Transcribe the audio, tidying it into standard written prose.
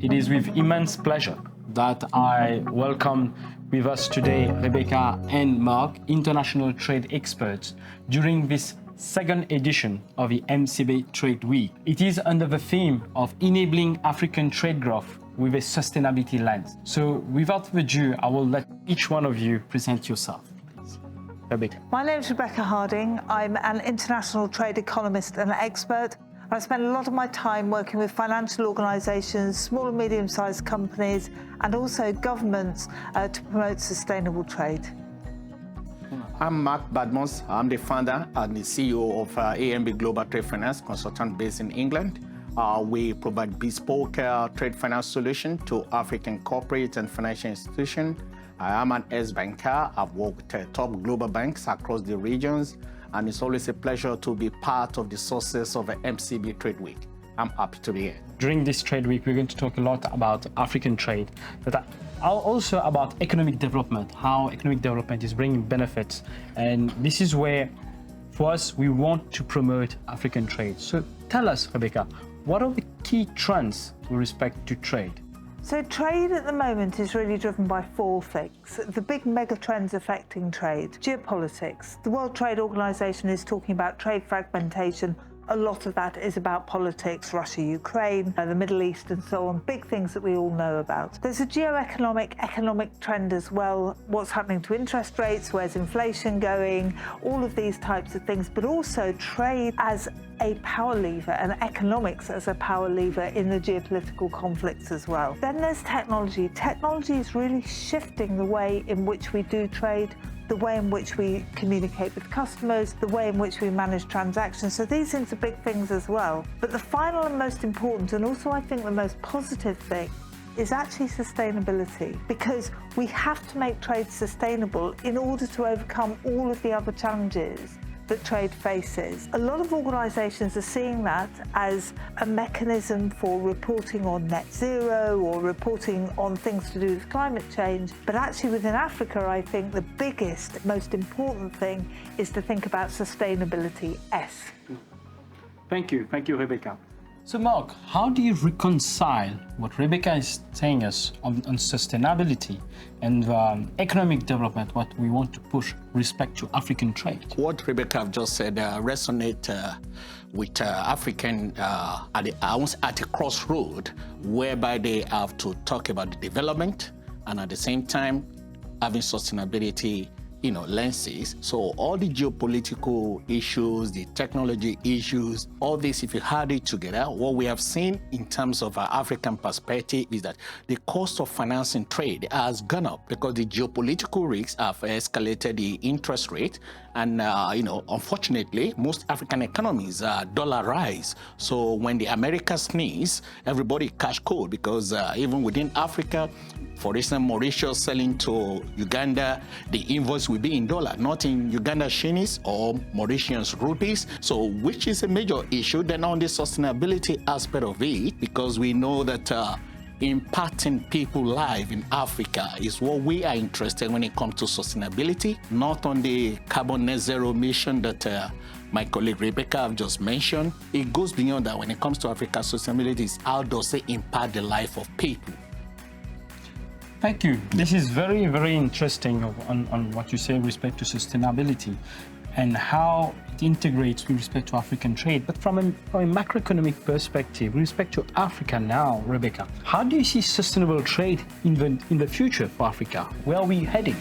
It is with immense pleasure that I welcome with us today Rebecca and Mark, international trade experts, during this second edition of the MCB Trade Week. It is under the theme of enabling African trade growth with a sustainability lens. So without ado, I will let each one of you present yourself. Rebecca. My name is Rebecca Harding. I'm an international trade economist and expert. I spend a lot of my time working with financial organisations, small and medium-sized companies, and also governments to promote sustainable trade. I'm Mark Badmus. I'm the founder and the CEO of AMB Global Trade Finance Consultant based in England. We provide bespoke trade finance solutions to African corporate and financial institutions. I am an ex-banker. I've worked with top global banks across the regions, and it's always a pleasure to be part of the success of the MCB Trade Week. I'm happy to be here. During this Trade Week, we're going to talk a lot about African trade, but also about economic development, how economic development is bringing benefits. And this is where, for us, we want to promote African trade. So tell us, Rebecca, what are the key trends with respect to trade? So trade at the moment is really driven by four things. The big mega trends affecting trade: geopolitics. The World Trade Organization is talking about trade fragmentation. A lot of that is about politics, Russia, Ukraine, the Middle East and so on, big things that we all know about. There's a economic trend as well. What's happening to interest rates, where's inflation going, all of these types of things, but also trade as a power lever and economics as a power lever in the geopolitical conflicts as well. Then there's technology. Technology is really shifting the way in which we do trade, the way in which we communicate with customers, the way in which we manage transactions. So these things are big things as well. But the final and most important, and also I think the most positive thing, is actually sustainability, because we have to make trade sustainable in order to overcome all of the other challenges that trade faces. A lot of organisations are seeing that as a mechanism for reporting on net zero or reporting on things to do with climate change. But actually within Africa, I think the biggest, most important thing is to think about sustainability S. Thank you, Rebecca. So Mark, how do you reconcile what Rebecca is saying us on sustainability and economic development, what we want to push with respect to African trade? What Rebecca have just said resonate with African at a crossroad, whereby they have to talk about the development and at the same time having sustainability lenses. So all the geopolitical issues, the technology issues, all this, if you add it together, what we have seen in terms of our African perspective is that the cost of financing trade has gone up because the geopolitical risks have escalated the interest rate. And, unfortunately, most African economies are dollarized. So when the Americans sneeze, everybody cash cold, because even within Africa, for instance, Mauritius selling to Uganda, the invoice will be in dollar, not in Uganda shillings or Mauritius rupees. So which is a major issue. Then on the sustainability aspect of it, because we know that impacting people's lives in Africa is what we are interested in when it comes to sustainability, not on the carbon net zero mission that my colleague Rebecca have just mentioned. It goes beyond that. When it comes to Africa, sustainability is how does it impact the life of people. Thank you. This is very, very interesting on what you say with respect to sustainability and how it integrates with respect to African trade. But from a macroeconomic perspective, with respect to Africa now, Rebecca, how do you see sustainable trade in the future for Africa? Where are we heading?